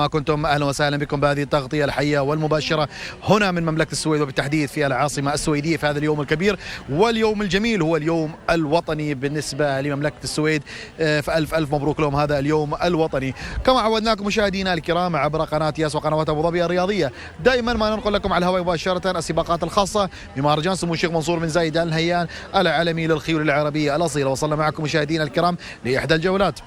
كما كنتم أهلا وسهلا بكم بهذه التغطية الحية والمباشرة هنا من مملكة السويد وبالتحديد في العاصمة السويدية في هذا اليوم الكبير واليوم الجميل هو اليوم الوطني بالنسبة لمملكة السويد. فألف ألف مبروك لهم هذا اليوم الوطني. كما عودناكم مشاهدينا الكرام عبر قناة ياس وقنوات أبو ظبي الرياضية دائما ما ننقل لكم على الهواء مباشرة السباقات الخاصة بمهرجان سمو الشيخ منصور بن زايد آل نهيان العالمي للخيول العربية الأصيلة. وصلنا معكم مشاهدينا الكرام لإحدى الجولات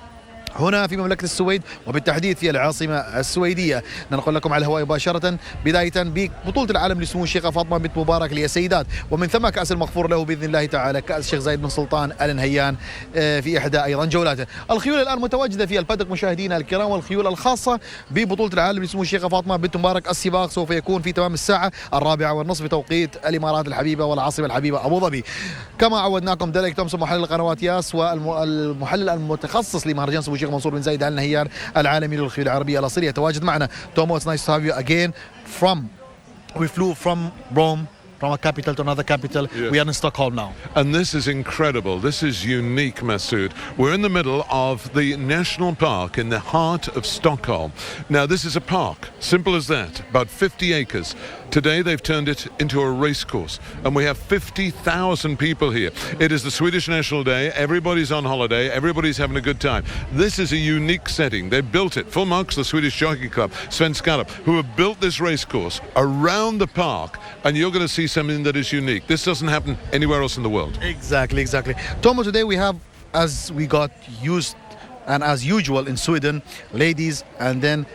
هنا في مملكة السويد وبالتحديد في العاصمة السويدية. ننقل لكم على الهواء مباشرة بداية ببطولة العالم لسمو الشيخة فاطمة بنت مبارك للسيدات ومن ثم كأس المغفور له بإذن الله تعالى كأس الشيخ زايد بن سلطان آل نهيان في إحدى أيضا جولاته. الخيول الآن متواجدة في البدق مشاهدينا الكرام والخيول الخاصة ببطولة العالم لسمو الشيخة فاطمة بنت مبارك. السباق سوف يكون في تمام الساعة 4:30 بتوقيت الإمارات الحبيبة والعاصمة الحبيبة أبو ظبي. كما عودناكم ديريك تومسون محلل قنوات ياس والمحلل المتخصص لمهرجان سمو الشيخ منصور بن زايد آل نهيان العالمي للخيول العربية الأصيلة يتواجد معنا. Tomo, it's nice to have you again. We flew from Rome, from a capital to another capital. Yes. We are in Stockholm now. And this is incredible. This is unique, Mansoor. We're in the middle of the national park in the heart of Stockholm. Now, this is a park, simple as that, about 50 acres. Today, they've turned it into a race course, and we have 50,000 people here. It is the Swedish National Day. Everybody's on holiday. Everybody's having a good time. This is a unique setting. They built it. Full marks, the Swedish Jockey Club, Sven Skallup, who have built this race course around the park, and you're going to see something that is unique. This doesn't happen anywhere else in the world. Exactly. Tomo, today we have, as we got used and as usual in Sweden, ladies and then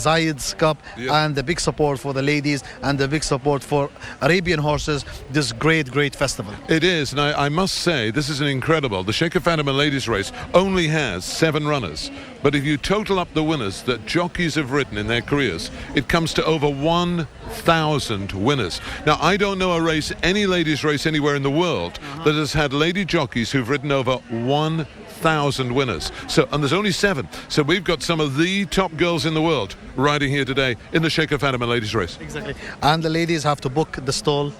Zayed's Cup, yeah. And the big support for the ladies and the big support for Arabian horses. This great festival. It is, and I must say, this is an incredible. The Sheikh Fatima ladies race only has 7 runners, but if you total up the winners that jockeys have ridden in their careers, it comes to over 1,000 winners. Now, I don't know a race, any ladies race anywhere in the world that has had lady jockeys who've ridden over 1,000 winners. So, and there's only 7. So we've got some of the top girls in the world riding here today in the Sheikh Fatima ladies race. Exactly. And the ladies have to book the stall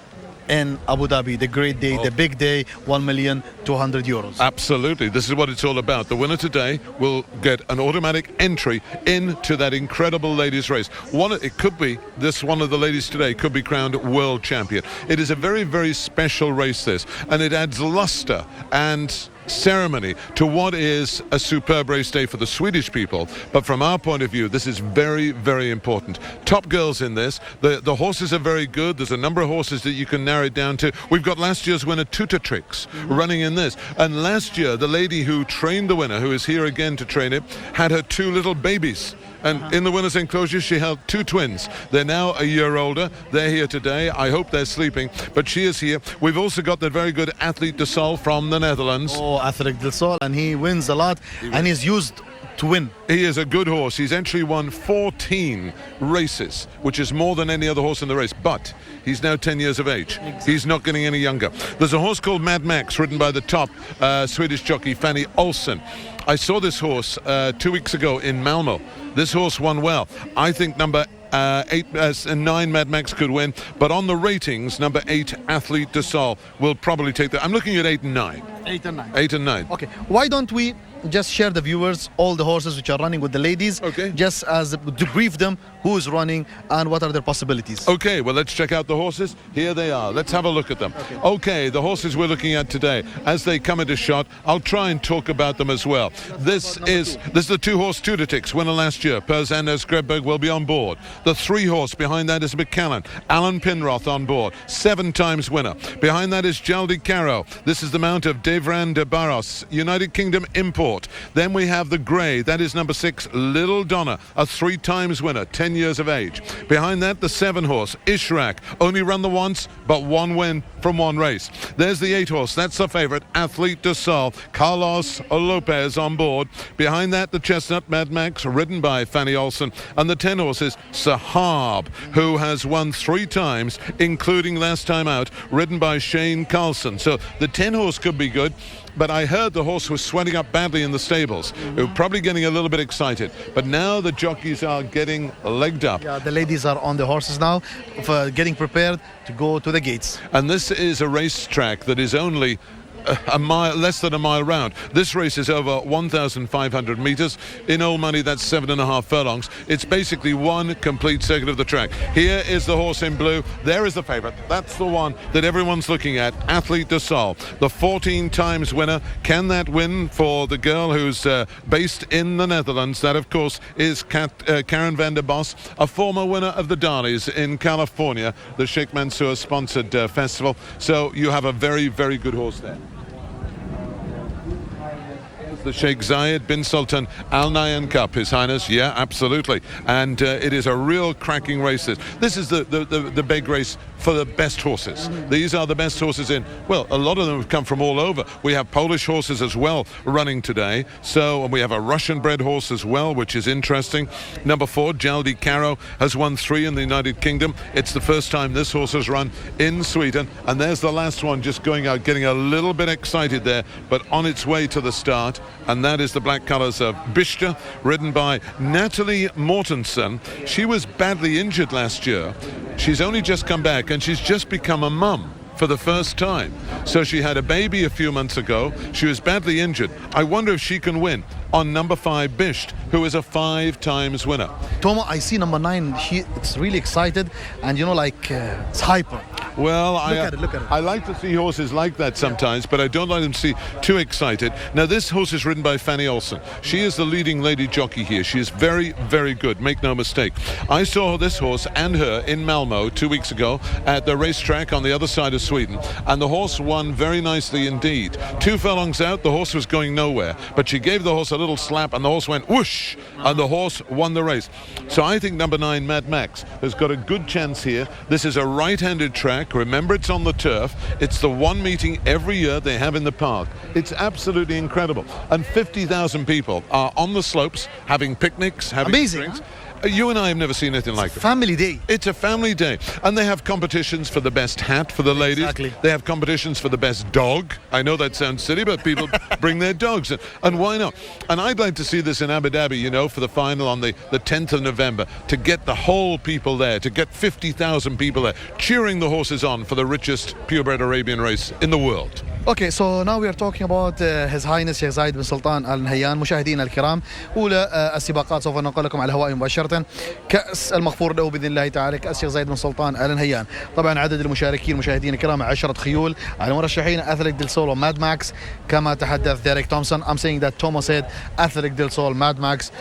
in Abu Dhabi, the great day, the big day, 1,200,000 euros. Absolutely. This is what it's all about. The winner today will get an automatic entry into that incredible ladies race. One of the ladies today could be crowned world champion. It is a very special race, this, and it adds luster and ceremony to what is a superb race day for the Swedish people. But from our point of view, this is very important. Top girls in this. The horses are very good. There's a number of horses that you can narrow it down to. We've got last year's winner Tutor Tricks running in this, and last year the lady who trained the winner, who is here again to train it, had her 2 little babies. And in the winner's enclosure, she held 2 twins. They're now a year older. They're here today. I hope they're sleeping, but she is here. We've also got the very good Athlete de Sol from the Netherlands. Oh, Athlete de Sol, and he wins a lot, and he's used to win. He is a good horse. He's actually won 14 races, which is more than any other horse in the race, but he's now 10 years of age. Exactly. He's not getting any younger. There's a horse called Mad Max, ridden by the top Swedish jockey Fanny Olsen. I saw this horse 2 weeks ago in Malmo. This horse won well. I think number 9 Mad Max could win, but on the ratings, number 8 Athlete de Sol will probably take that. I'm looking at 8 and 9. 8 and 9. 8 and 9. Okay. Why don't we just share the viewers all the horses which are running with the ladies? Okay. Just as to brief them who is running and what are their possibilities. Okay, well, let's check out the horses. Here they are. Let's have a look at them. Okay, the horses we're looking at today, as they come into shot, I'll try and talk about them as well. This is the 2-horse Tutor Tricks, winner last year. Per Anders Grebberg will be on board. The 3-horse behind that is McCallan. Alan Pinroth on board, 7 times winner. Behind that is Jaldi Caro. This is the mount of Devran de Barros, United Kingdom import. Then we have the grey. That is number 6, Little Donna, a 3 times winner, 10 years of age. Behind that, the 7-horse, Ishrak, only run the once, but 1 win from 1 race. There's the 8-horse. That's the favourite, Athlete de Sol, Carlos Lopez on board. Behind that, the chestnut, Mad Max, ridden by Fanny Olsen. And the 10 horses, Sahab, who has won 3 times, including last time out, ridden by Shane Carlson. So the 10 horse could be good. But I heard the horse was sweating up badly in the stables. They were probably getting a little bit excited. But now the jockeys are getting legged up. Yeah, the ladies are on the horses now, for getting prepared to go to the gates. And this is a racetrack that is only a mile, less than a mile round. This race is over 1,500 meters. In old money, that's 7.5 furlongs. It's basically one complete circuit of the track. Here is the horse in blue. There is the favorite. That's the one that everyone's looking at, Athlete de Sol, the 14 times winner. Can that win for the girl who's based in the Netherlands? That, of course, is Karen van der Bos, a former winner of the Darleys in California, the Sheikh Mansour sponsored festival. So you have a very, very good horse there. The Sheikh Zayed bin Sultan Al Nahyan Cup, His Highness. Yeah, absolutely. And it is a real cracking race. This is the big race for the best horses. These are the best horses in, well, a lot of them have come from all over. We have Polish horses as well running today. So, and we have a Russian-bred horse as well, which is interesting. Number 4, Jaldi Caro, has won 3 in the United Kingdom. It's the first time this horse has run in Sweden. And there's the last one just going out, getting a little bit excited there, but on its way to the start. And that is the black colours of Bishta, ridden by Natalie Mortensen. She was badly injured last year. She's only just come back and she's just become a mum for the first time. So she had a baby a few months ago. She was badly injured. I wonder if she can win on number 5, Bisht, who is a 5 times winner. Toma, I see number 9. It's really excited and, you know, like it's hyper. Well, Look at it. I like to see horses like that sometimes, but I don't like them to see too excited. Now, this horse is ridden by Fanny Olsen. She is the leading lady jockey here. She is very, very good, make no mistake. I saw this horse and her in Malmo 2 weeks ago at the racetrack on the other side of Sweden, and the horse won very nicely indeed. 2 furlongs out, the horse was going nowhere, but she gave the horse a little slap, and the horse went whoosh, and the horse won the race. So I think number 9, Mad Max, has got a good chance here. This is a right-handed track. Remember, it's on the turf. It's the one meeting every year they have in the park. It's absolutely incredible. And 50,000 people are on the slopes having picnics, having amazing, drinks. Huh? You and I have never seen anything like it. Family day. It's a family day. And they have competitions for the best hat for the ladies. Exactly. They have competitions for the best dog. I know that sounds silly, but people bring their dogs in. And why not? And I'd like to see this in Abu Dhabi, you know, for the final on the 10th of November, to get the whole people there, to get 50,000 people there, cheering the horses on for the richest purebred Arabian race in the world. Okay, so now we are talking about His Highness Sheikh Zayed bin Sultan Al Nahyan. مشاهدينا الكرام، أولى السباقات سوف ننقل لكم على الهواء مباشرة. كأس المغفور له بإذن الله تعالى، كأس شيخ زايد بن سلطان آل نهيان. طبعا عدد المشاركين مشاهدينا الكرام 10 خيول. على مرشحين أثليك ديل سول وماد ماكس كما تحدث ديريك تومسون. I'm saying that Thomas said Athletic del Sol, Mad Max.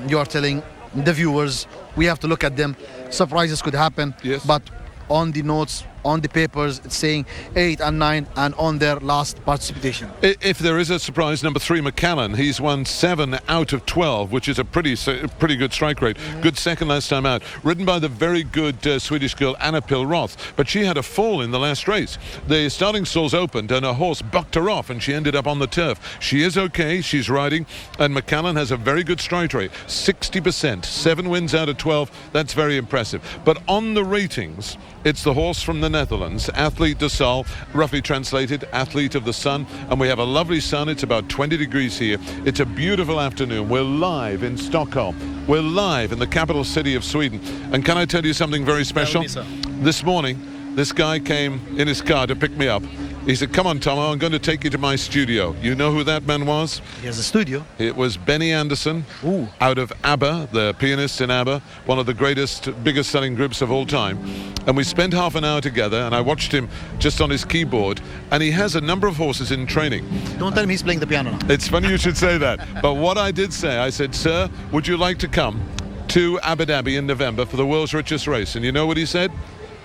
You are telling the viewers we have to look at them. Surprises could happen, yes. But on the notes, on the papers, it's saying 8 and 9 and on their last participation. If there is a surprise, number 3, McCallan, he's won 7 out of 12, which is a pretty good strike rate. Good second last time out. Ridden by the very good Swedish girl Anna Pilroth, but she had a fall in the last race. The starting stalls opened and a horse bucked her off and she ended up on the turf. She is okay, she's riding, and McCallan has a very good strike rate, 60%, 7 wins out of 12. That's very impressive. But on the ratings, it's the horse from the Netherlands, Athlete de Sol, roughly translated, Athlete of the Sun, and we have a lovely sun. It's about 20 degrees here. It's a beautiful afternoon. We're live in Stockholm. We're live in the capital city of Sweden. And can I tell you something very special? This morning, this guy came in his car to pick me up. He said, "Come on, Tomo, I'm going to take you to my studio." You know who that man was? He has a studio. It was Benny Andersson, out of ABBA, the pianist in ABBA, one of the greatest, biggest selling groups of all time. And we spent half an hour together, and I watched him just on his keyboard, and he has a number of horses in training. Don't tell him he's playing the piano now. It's funny you should say that. But what I did say, I said, "Sir, would you like to come to Abu Dhabi in November for the world's richest race?" And you know what he said?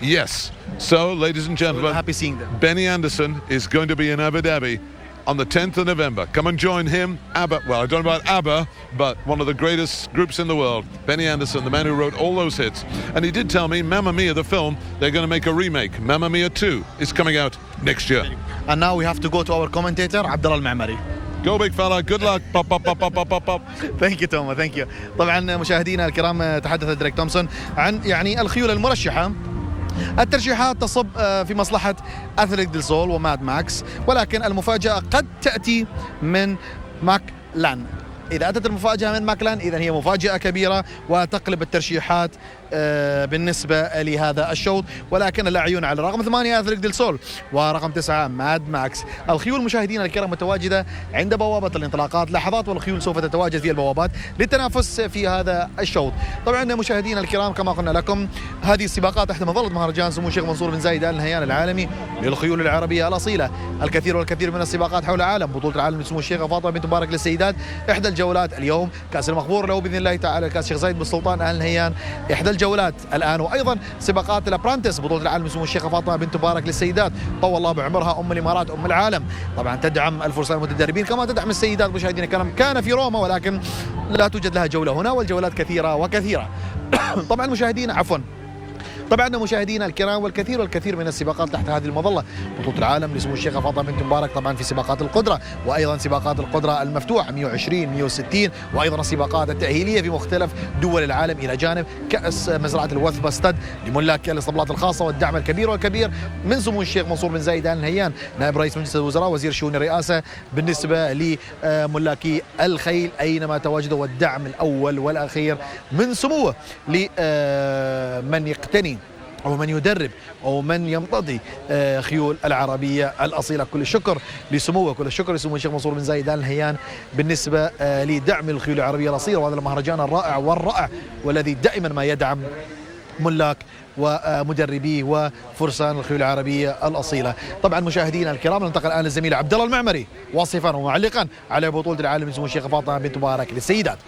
Yes. So, ladies and gentlemen, we're happy seeing them. Benny Andersson is going to be in Abu Dhabi on the 10th of November. Come and join him. ABBA, well, I don't know about ABBA, but one of the greatest groups in the world. Benny Andersson, the man who wrote all those hits. And he did tell me, Mamma Mia, the film, they're going to make a remake. Mamma Mia 2 is coming out next year. And now we have to go to our commentator, Abdullah Al-Ma'mari. Go big fella, good luck. Pop, pop, pop, pop, pop, pop. Thank you توما, thank you. طبعا مشاهدينا الكرام، تحدث ديريك تومسون عن يعني الخيول المرشحة. الترشيحات تصب في مصلحة أثليك ديل سول وماد ماكس، ولكن المفاجأة قد تأتي من ماكلان. إذا أتت المفاجأة من ماكلان إذا هي مفاجأة كبيرة وتقلب الترشيحات بالنسبة لهذا الشوط، ولكن لا عيون على رقم 8 أثليك ديل سول ورقم 9 ماد ماكس. الخيول مشاهدينا الكرام متواجدة عند بوابة الانطلاقات لحظات، والخيول سوف تتواجد في البوابات للتنافس في هذا الشوط. طبعا مشاهدينا الكرام كما قلنا لكم هذه السباقات تحت مظلة مهرجان سمو الشيخ منصور بن زايد آل نهيان العالمي للخيول العربية الأصيلة. الكثير والكثير من السباقات حول العالم، بطولة العالم لسمو الشيخة فاطمة بنت مبارك للسيدات إحدى الجولات اليوم، كأس المخبور له بإذن الله تعالى كأس شيخ زايد بالسلطان آل نهيان إحدى الجولات الآن، وأيضا سباقات الأبرانتس بطولة العالم لسمو الشيخة فاطمة بنت مبارك للسيدات، طول الله بعمرها أم الإمارات أم العالم، طبعا تدعم الفرسان المتدربين كما تدعم السيدات. مشاهدينا الكرام كان في روما ولكن لا توجد لها جولة هنا، والجولات كثيرة وكثيرة. طبعا مشاهدينا طبعا مشاهدينا الكرام والكثير من السباقات تحت هذه المظله، بطوله العالم لسمو الشيخه فاطمه بنت مبارك طبعا في سباقات القدره، وايضا سباقات القدره المفتوحه 120 160، وايضا السباقات التاهيليه في مختلف دول العالم، الى جانب كاس مزرعه الوثبه ستاد لملاك الاسطبلات الخاصه، والدعم الكبير والكبير من سمو الشيخ منصور بن زايد آل نهيان نائب رئيس مجلس الوزراء وزير شؤون الرئاسه بالنسبه لملاكي الخيل اينما تواجدوا، والدعم الاول والاخير من سموه لمن يقتني أو من يدرب أو من يمتضي خيول العربية الأصيلة. كل الشكر لسموه، كل الشكر لسمو الشيخ منصور بن زايد آل نهيان بالنسبة لدعم الخيول العربية الأصيلة، وهذا المهرجان الرائع والرائع والذي دائما ما يدعم ملاك ومدربيه وفرسان الخيول العربية الأصيلة. طبعا مشاهدينا الكرام ننتقل الآن للزميل عبد الله المعمري واصفا ومعلقا على بطولة العالم لسمو الشيخ فاطمة بنت مبارك للسيدات.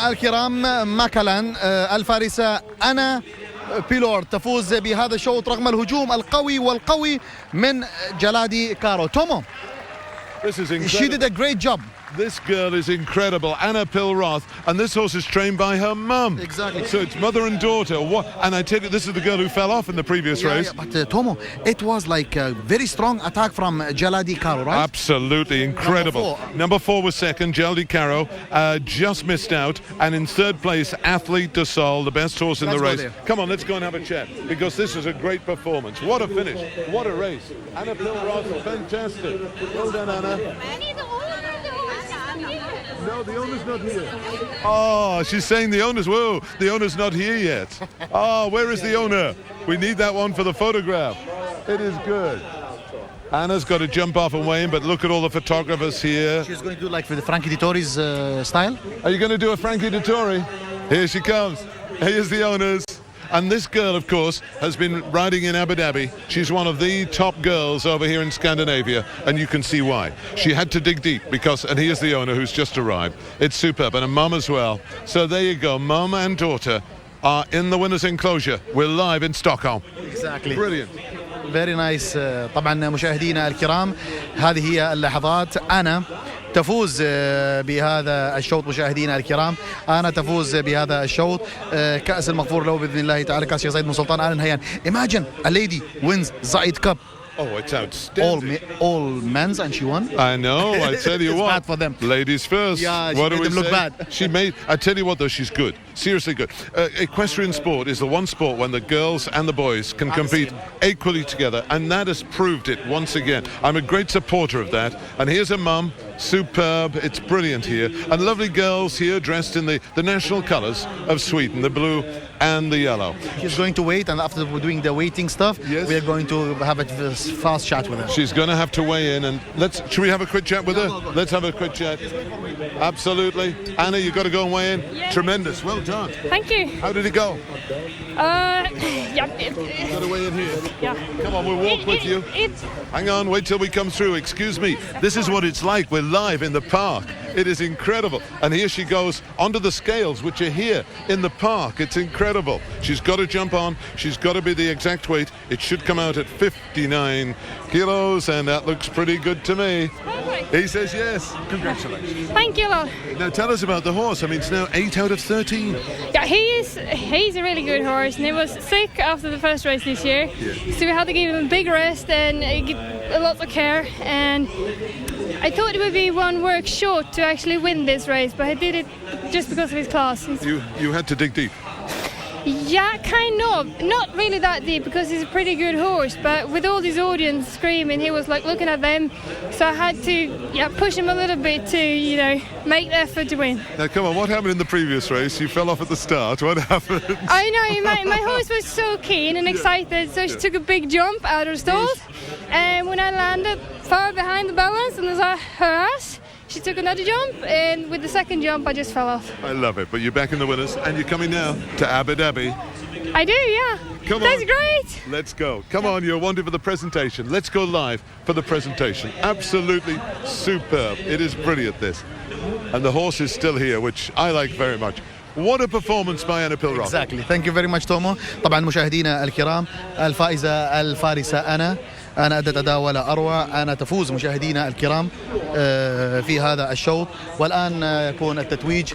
الكرام ماكلان الفارسة أنا بيلور تفوز بهذا الشوط رغم الهجوم القوي من جلادي كارو. تومو, she did a great job. This girl is incredible, Anna Pilroth, and this horse is trained by her mum. Exactly. So it's mother and daughter. And I tell you, this is the girl who fell off in the previous race. Yeah, but Tomo, it was like a very strong attack from Jaladi Karo, right? Absolutely incredible. Number 4 was second, Jaladi Karo, just missed out. And in third place, Athlete de Sol, the best horse in the race. Come on, let's go and have a chat, because this is a great performance. What a finish. What a race. Anna Pilroth, fantastic. Well done, Anna. No, the owner's not here. Oh, she's saying the owner's, whoa, the owner's not here yet. Oh, where is the owner? We need that one for the photograph. It is good. Anna's got to jump off and weigh in, but look at all the photographers here. She's going to do like for the Frankie Dettori's style. Are you going to do a Frankie Dettori? Here she comes. Here's the owners. And this girl, of course, has been riding in Abu Dhabi. She's one of the top girls over here in Scandinavia, and you can see why. She had to dig deep because, and here's the owner who's just arrived. It's superb, and a mum as well. So there you go, mum and daughter are in the winner's enclosure. We're live in Stockholm. Exactly. Brilliant. Very nice. طبعا مشاهدينا الكرام هذه هي اللحظات. أنا تفوز بهذا الشوط مشاهدينا الكرام. أنا تفوز بهذا الشوط كأس المغفور له بإذن الله تعالى كأس زيد بن سلطان آل نهيان. Imagine a lady wins Zayed Cup. Oh, it's outstanding. All men's and she won. I know. I tell you it's what. Bad for them. Ladies first. Yeah, what she made them look bad. She made. I tell you what, though, she's good. Seriously good. Equestrian sport is the one sport when the girls and the boys can compete equally together, and that has proved it once again. I'm a great supporter of that. And here's a mum. Superb. It's brilliant here. And lovely girls here dressed in the national colours of Sweden, the blue and the yellow. She's going to wait, and after we're doing the waiting stuff, we are going to have a fast chat with her. She's going to have to weigh in, and should we have a quick chat with her? Go. Let's have a quick chat. Absolutely. Anna, you've got to go and weigh in. Yeah. Tremendous. Well done. Thank you. How did it go? Yeah. Got to weigh in here. Yeah. Come on, we'll walk with you. Hang on, wait till we come through. Excuse me. This is what it's like. We're live in the park. It is incredible. And here she goes onto the scales, which are here in the park. It's incredible. She's got to jump on. She's got to be the exact weight. It should come out at 59 kilos, and that looks pretty good to me. Perfect. He says yes. Congratulations. Thank you, Lord. Now tell us about the horse. I mean, it's now 8 out of 13. Yeah, he's a really good horse, and he was sick after the first race this year. Yeah. So we had to give him a big rest and give a lot of care. And I thought it would be one work short to actually win this race, but he did it just because of his class. You had to dig deep. Yeah, kind of. Not really that deep because he's a pretty good horse, but with all this audience screaming, he was like looking at them. So I had to push him a little bit to, make the effort to win. Now, come on, what happened in the previous race? You fell off at the start. What happened? I know, my horse was so keen and excited, so she took a big jump out of stalls. And when I landed far behind the balance and was at her ass, she took another jump, and with the second jump, I just fell off. I love it, but you're back in the winners, and you're coming now to Abu Dhabi. I do, yeah. Come That's on. great. Let's go. Come on, you're wanted for the presentation. Let's go live for the presentation. Absolutely superb. It is brilliant, this. And the horse is still here, which I like very much. What a performance by Anna Pilroth. Exactly. Thank you very much, Tomo. طبعا مشاهدينا الكرام الفائزة الفارسة أنا أدت أداء ولا أروع. أنا تفوز مشاهدينا الكرام في هذا الشوط، والآن يكون التتويج.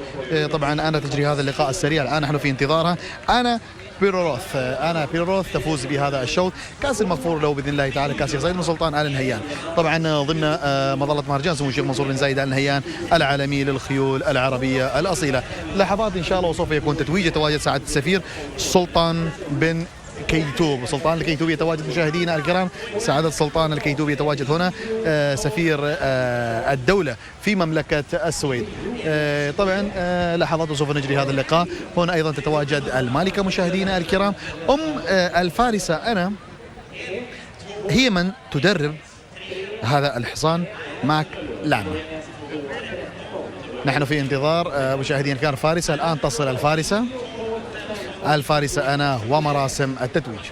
طبعا أنا تجري هذا اللقاء السريع الآن نحن في انتظارها. أنا بيلروث تفوز بهذا الشوط كأس المغفور له بإذن الله تعالى كأس زيد بن سلطان آل نهيان، طبعا ضمن مظلة مهرجان سمو الشيخ منصور بن زايد آل نهيان العالمي للخيول العربية الأصيلة. لحظات إن شاء الله وسوف يكون تتويج. يتواجد سعادة السفير سلطان بن كيتوب، سلطان الكيتوب يتواجد مشاهدينا الكرام. سعادة السلطان الكيتوب يتواجد هنا، سفير الدولة في مملكة السويد. طبعا لحظات وسوف نجري هذا اللقاء. هنا أيضا تتواجد المالكة مشاهدينا الكرام. الفارسة أنا هي من تدرب هذا الحصان ماك لاما. نحن في انتظار مشاهدين كان فارسة. الآن تصل الفارسة أنا ومراسم التتويج.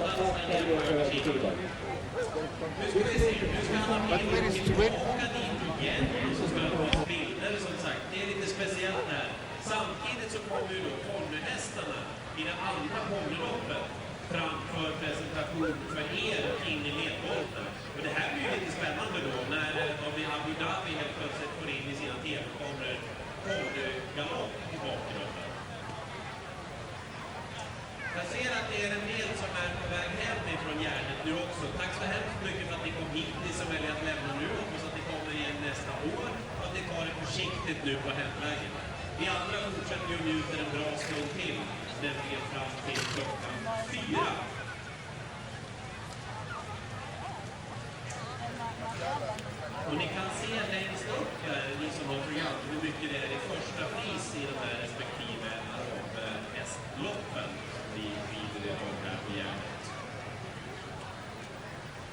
Jag ser att det är en del som är på väg hem ifrån Gärdet nu också. Tack så hemskt mycket för att ni kom hit, ni som väljer att lämna nu. Hoppas att ni kommer igen nästa år och att ni tar det försiktigt nu på hemvägen. Vi andra fortsätter ju och njuter en bra stund till, nämligen fram till klockan 4. Och ni kan se längst upp här, ni som har program, hur mycket det är i första pris i de här respektive arabhästloppen. Vi rider idag här på Gärdet.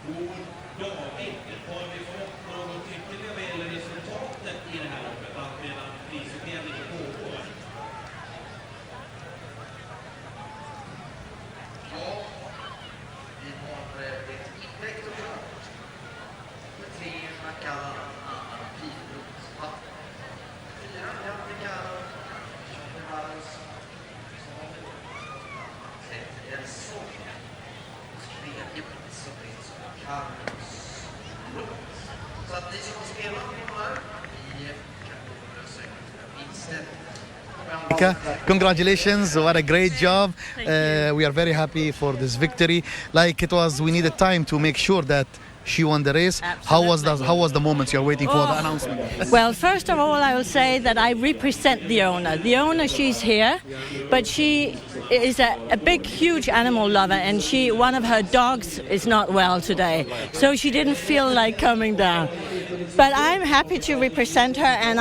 Och David, har vi fått något ytterligare vad gäller resultatet i det här loppet, medan prisutdelningen pågår? Ja, vi har ett intäkt och klart. Med 3 Macau, Pivot, 4 Jantikar, Champevals, en sång. Tredje plats som finns på Carlos Rutt. Så att ni som spelar kommer, vi kan gå och lösa vinsten. Congratulations, what a great job. We are very happy for this victory. Like it was, we needed time to make sure that she won the race. How was the moment you're waiting for the announcement? Well, first of all, I will say that I represent the owner. The owner, she's here, but she is a big, huge animal lover, and one of her dogs is not well today, so she didn't feel like coming down. But I'm happy to represent her, and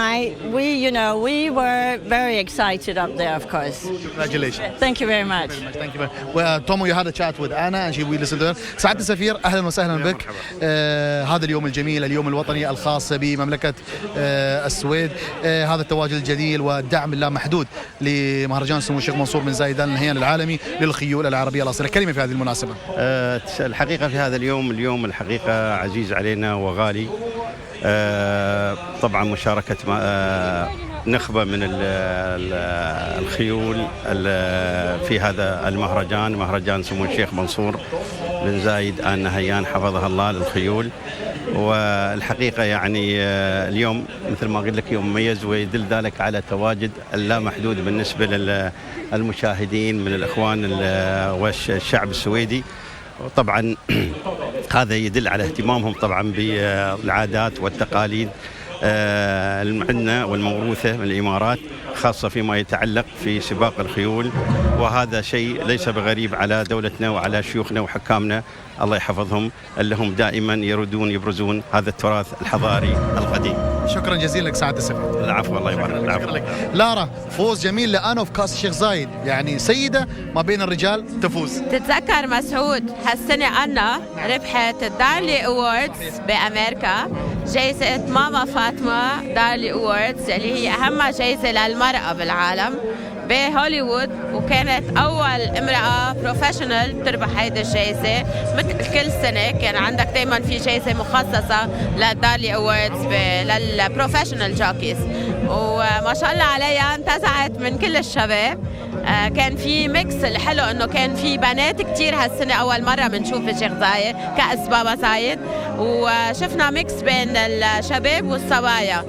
we were very excited up there, of course. Congratulations. Thank you very much. Thank you. Well, Tomo, you had a chat with Anna, and we listened to her. سعادة السفير، أهلا وسهلا بك. هذا اليوم الجميل، اليوم الوطني الخاص بمملكة السويد. هذا التواجد الجديد والدعم اللامحدود لمهرجان سمو الشيخ منصور بن زايد النهيان العالمي للخيول العربية الأصيلة. كلمة في هذه المناسبة. الحقيقة في هذا اليوم الحقيقة عزيز علينا وغالي. طبعا مشاركة نخبة من الخيول في هذا مهرجان سمو الشيخ منصور بن زايد آل نهيان حفظها الله للخيول. والحقيقة يعني اليوم مثل ما قلت لك يوم مميز، ويدل ذلك على تواجد اللامحدود بالنسبة للمشاهدين من الإخوان والشعب السويدي. وطبعا هذا يدل على اهتمامهم طبعا بالعادات والتقاليد المعنة والموروثة من الإمارات، خاصة فيما يتعلق في سباق الخيول. وهذا شيء ليس بغريب على دولتنا وعلى شيوخنا وحكامنا الله يحفظهم، اللي هم دائما يبرزون هذا التراث الحضاري القديم. شكرا جزيلا لك سعادة السفير. العفو، الله يبارك. العفو. لارا، فوز جميل لأنا في كاس الشيخ زايد، يعني سيدة ما بين الرجال تفوز. تتذكر مسعود هالسنة أنا ربحت الدارلي أووردز بأمريكا، جائزة ماما فاطمة دارلي أووردز اللي هي أهم جائزة للمرأة بالعالم بهوليوود، وكانت أول امرأة بروفيشنال تربح هيدي الجائزة. مثل كل سنة كان عندك دايما في جائزة مخصصة للدارلي أووردز للبروفيشنال جوكيز، وما شاء الله عليها انتزعت من كل الشباب. كان في ميكس الحلو انه كان في بنات كتير هالسنة أول مرة بنشوف الشيخ زايد كأس بابا زايد، وشفنا ميكس بين الشباب والصبايا،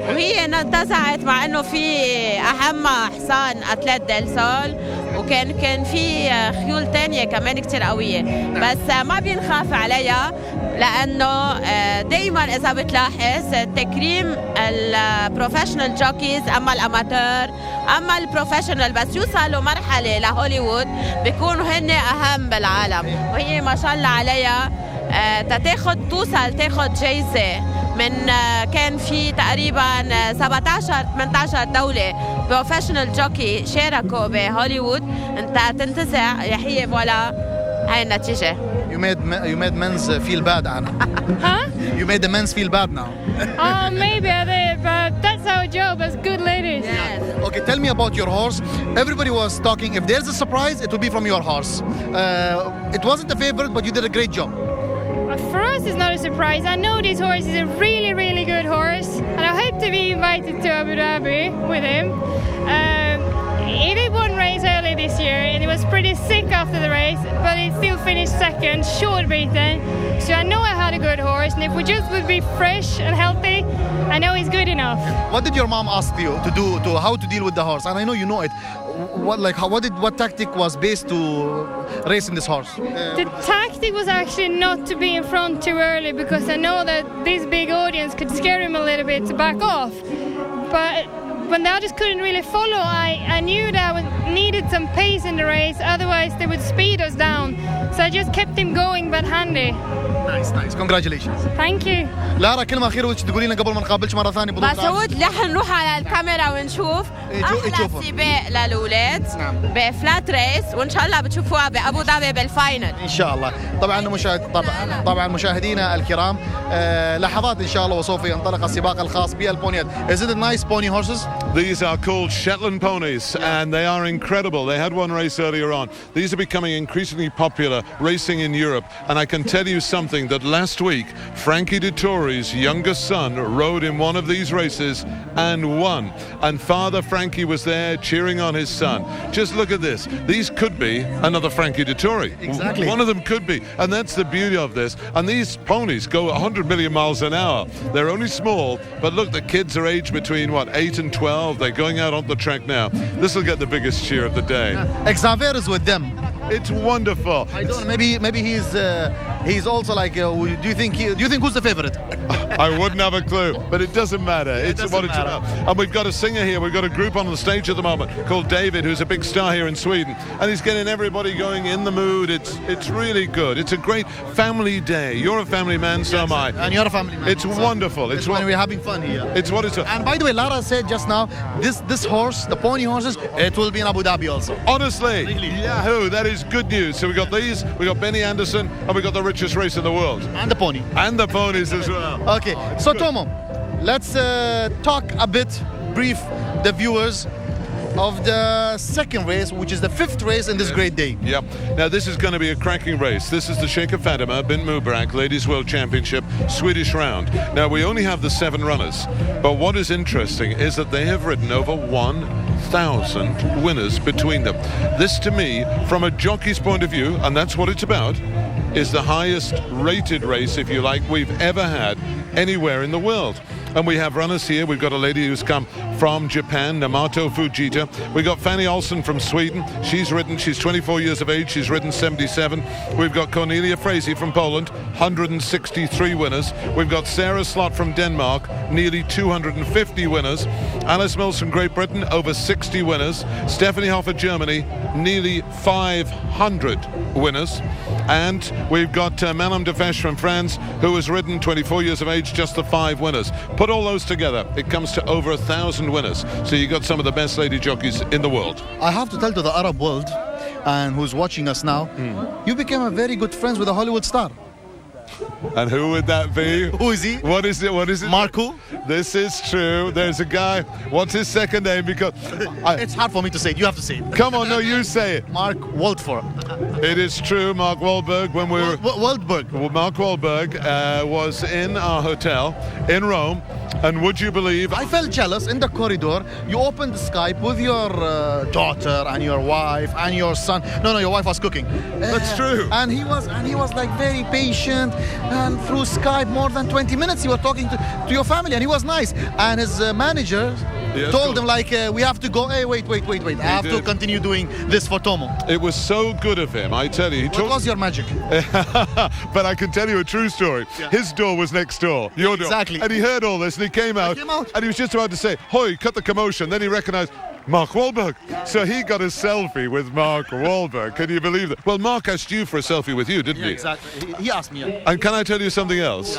وهي انتزعت مع انه في اهم حصان اتلت ديل سول، وكان في خيول تانية كمان كتير قوية، بس ما بينخاف عليها لانه دايما اذا بتلاحظ تكريم البروفيشنال جوكيز، اما الاماتور اما البروفيشنال بس يوصلوا مرحلة لهوليوود بيكونوا هن اهم بالعالم. وهي ما شاء الله عليها تاخد جايزة من كان في تقريبا 17-18 دولة بروفيشنال جوكي شاركوا بهوليوود، انت تنتزع هي ولا هاي النتيجة. You made men's feel bad, Anna. Huh? You made the men's feel bad now. Oh, maybe I did, but that's our job as good ladies. Okay, tell me about your horse. Everybody was talking, if there's a surprise, it will be from your horse. It wasn't a favorite, but you did a great job. For us, it's not a surprise. I know this horse is a really, really good horse, and I hope to be invited to Abu Dhabi with him. He did one race early this year, and he was pretty sick after the race, but he still finished second, short beaten. So I know I had a good horse, and if we just would be fresh and healthy, I know he's good enough. What did your mom ask you to do, to how to deal with the horse? And I know you know it. What tactic was based to racing this horse? The tactic was actually not to be in front too early, because I know that this big audience could scare him a little bit to back off. But when the others couldn't really follow, I knew that I needed some pace in the race, otherwise they would speed us down. So I just kept him going but handy. Nice. Congratulations. Thank you. لارا كلمة أخيرة وش تقولي لنا قبل ما نقابلش مرة ثانية بطولة مسعود رح نروح على الكاميرا ونشوف أحلى سباق للأولاد بفلات ريس، وإن شاء الله بتشوفوها بأبو ظبي بالفاينل. إن شاء الله. طبعا مشاهدينا الكرام، لحظات إن شاء الله وسوف ينطلق السباق الخاص بالبونيات. Is it a nice pony horses? These are called Shetland ponies, and they are incredible. They had one race earlier on. These are becoming increasingly popular racing in Europe, and I can tell you something, that last week Frankie Dettori's youngest son rode in one of these races and won, and Father Frankie was there cheering on his son. Just look at this. These could be another Frankie Dettori. Exactly. One of them could be, and that's the beauty of this. And these ponies go 100 million miles an hour. They're only small, but look, the kids are aged between 8 and 12. They're going out on the track now. This will get the biggest cheer of the day. Xavier is with them. It's wonderful. I don't know. Maybe he's also like. Do you think who's the favorite? I wouldn't have a clue, but it doesn't matter. It's what it's about. And we've got a singer here. We've got a group on the stage at the moment called David, who's a big star here in Sweden, and he's getting everybody going in the mood. It's really good. It's a great family day. You're a family man, so am I. And you're a family man. It's wonderful. It's when we're having fun here. It's what it's. And by the way, Lara said just now, this horse, the pony horses, it will be in Abu Dhabi also. Honestly, Really? Yahoo! That is good news. So we got these, we got Benny Anderson, and we got the richest race in the world, And the pony. and the ponies as well. Okay, so Tomo, let's talk a bit, brief the viewers of the second race, which is the fifth race in this great day. Yep. Now this is going to be a cracking race. This is the Sheikh of Fatima bin Mubarak Ladies World Championship Swedish round. Now we only have the 7 runners, but what is interesting is that they have ridden over 1,000 winners between them. This, to me, from a jockey's point of view, and that's what it's about, is the highest rated race, if you like, we've ever had anywhere in the world. And we have runners here. We've got a lady who's come from Japan, Namato Fujita. We've got Fanny Olsen from Sweden. She's 24 years of age. She's ridden 77. We've got Cornelia Frazee from Poland, 163 winners. We've got Sarah Slot from Denmark, nearly 250 winners. Alice Mills from Great Britain, over 60 winners. Stephanie Hoffer, Germany, nearly 500 winners. And we've got Manon Defesh from France, who has ridden 24 years of age, just the 5 winners. Put all those together, it comes to over 1,000 winners. So you got some of the best lady jockeys in the world. I have to tell to the Arab world, and who's watching us now, you became a very good friends with a Hollywood star. And who would that be? Who is he? What is it? Marco. This is true. There's a guy. What's his second name? Because It's hard for me to say it. You have to say it. come on, no, you say it. Mark Waldford. It is true. Mark Wahlberg. When we were Waldberg. Mark Wahlberg was in our hotel in Rome, and would you believe? I felt jealous in the corridor. You opened Skype with your daughter and your wife and your son. No, your wife was cooking. That's true. And he was like very patient. And through Skype, more than 20 minutes, you were talking to your family, and he was nice. And his manager told him like, we have to go. Hey, wait. I have to continue doing this for Tomo. It was so good of him, I tell you. What was your magic? But I can tell you a true story. Yeah. His door was next door, your door. Exactly. And he heard all this, and he came out. And he was just about to say, "Hoi, cut the commotion." Then he recognized Mark Wahlberg. So he got a selfie with Mark Wahlberg. Can you believe that? Well, Mark asked you for a selfie with you, didn't he? Exactly. He asked me. And can I tell you something else?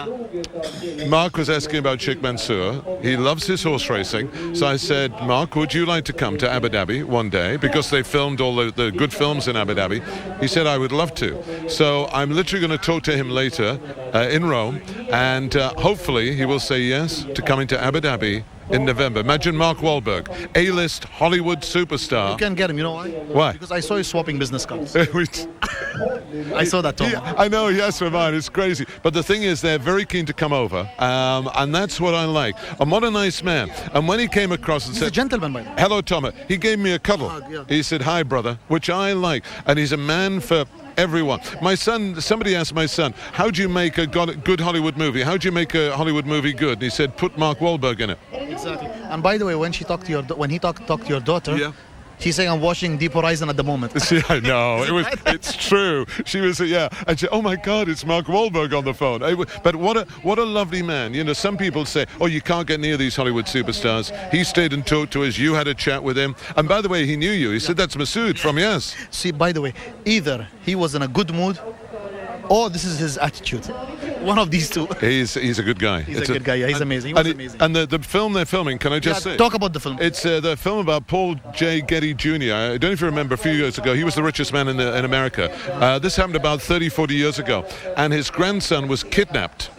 Mark was asking about Sheikh Mansoor. He loves his horse racing. So I said, Mark, would you like to come to Abu Dhabi one day? Because they filmed all the good films in Abu Dhabi. He said, I would love to. So I'm literally going to talk to him later in Rome. And hopefully he will say yes to coming to Abu Dhabi in November. Imagine Mark Wahlberg, A-list Hollywood superstar. You can't get him, you know why? Why? Because I saw you swapping business cards. I saw that, Tom. I know, yes, for mine. It's crazy. But the thing is, they're very keen to come over, and that's what I like. And what a nice man. And when he came across and He's said, a gentleman, by the way. hello, Thomas, he gave me a cuddle. Yeah. He said, hi, brother, which I like. And he's a man for everyone. My son, somebody asked my son, how do you make a good Hollywood movie? How do you make a Hollywood movie good? And he said, put Mark Wahlberg in it. Exactly. And by the way, when he talked to your daughter, Yeah. she's saying, I'm watching Deep Horizon at the moment. See, I know. It's true. She was, yeah. And she, oh my God, it's Mark Wahlberg on the phone. But what a lovely man. You know, some people say, oh, you can't get near these Hollywood superstars. He stayed and talked to us. You had a chat with him. And by the way, he knew you. He said, that's Mansoor from Yes. See, by the way, either he was in a good mood or this is his attitude. One of these two. He's a good guy. He's a good guy, yeah. He's amazing. He was amazing. And the film they're filming, can I just say? Talk about the film. It's the film about Paul J. Getty Jr. I don't know if you remember, a few years ago, he was the richest man in America. This happened about 30, 40 years ago. And his grandson was kidnapped.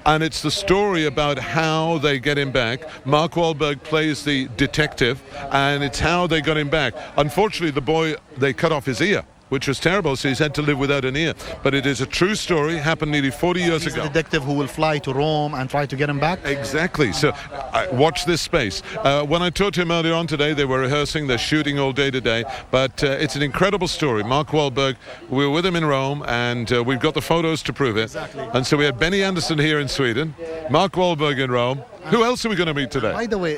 And it's the story about how they get him back. Mark Wahlberg plays the detective, and it's how they got him back. Unfortunately, the boy, they cut off his ear, which was terrible, so he's had to live without an ear. But it is a true story, happened nearly 40 years He's ago. a detective who will fly to Rome and try to get him back. Exactly. So watch this space. When I talked to him earlier on today, they were rehearsing, they're shooting all day today. But it's an incredible story. Mark Wahlberg, we were with him in Rome, and we've got the photos to prove it. Exactly. And so we had Benny Anderson here in Sweden, Mark Wahlberg in Rome. Who else are we going to meet today? By the way,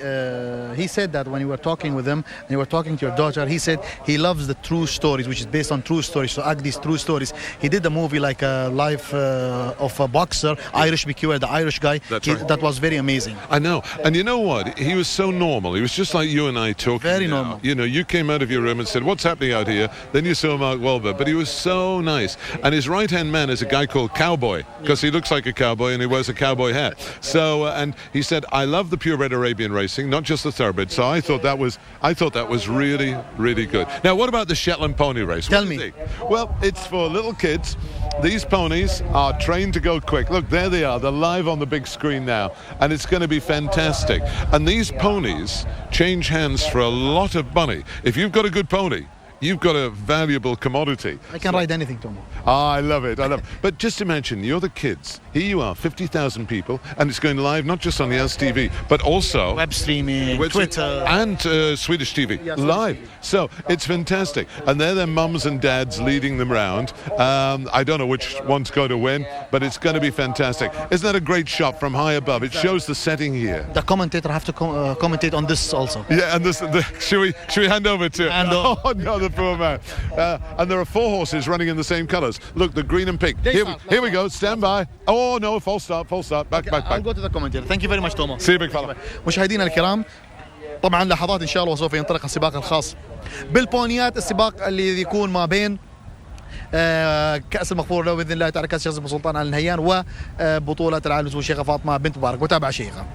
he said that when you were talking with him and you were talking to your daughter, he said he loves the true stories, which is based on true stories. So act these true stories. He did a movie like a life of a boxer, Irish BQ, the Irish guy. That's right. That was very amazing. I know. And you know what? He was so normal. He was just like you and I talking Very now. normal. You know, you came out of your room and said, what's happening out here? Then you saw Mark Wahlberg. But he was so nice. And his right-hand man is a guy called Cowboy, because he looks like a cowboy and he wears a cowboy hat. So, and he said, I love the purebred Arabian racing, not just the thoroughbred. So I thought that was really, really good. Now, what about the Shetland pony race? Tell What do you me. think? Well, it's for little kids. These ponies are trained to go quick. Look, there they are. They're live on the big screen now, and it's going to be fantastic. And these ponies change hands for a lot of money. If you've got a good pony, you've got a valuable commodity. I can ride anything, Tom. I love it. I love it. But just imagine, you're the kids. Here you are, 50,000 people, and it's going live not just on the Yes TV, but also Web streaming, Twitter. and Swedish TV live. So it's fantastic. And they're their mums and dads leading them round. I don't know which one's going to win, but it's going to be fantastic. Isn't that a great shot from high above? It shows the setting here. The commentator have to commentate on this also. Yeah, and should we hand over to? Hand over. Oh no, the poor man. And there are 4 horses running in the same colours. Look, the green and pink. Here we go. Stand by. Oh no, false start. Back. I'll go to the commentator. Thank you very much, Tom. See you, big fella. مشاهدينا الكرام، طبعا لحظات ان شاء الله وسوف ينطلق السباق الخاص بالبونيات، السباق اللي يكون ما بين كأس المغفور له باذن الله تعالى، كأس شيخ سلطان على النهيان، وبطولة العالم الشيخة فاطمة بنت مبارك. وتابع شيخة.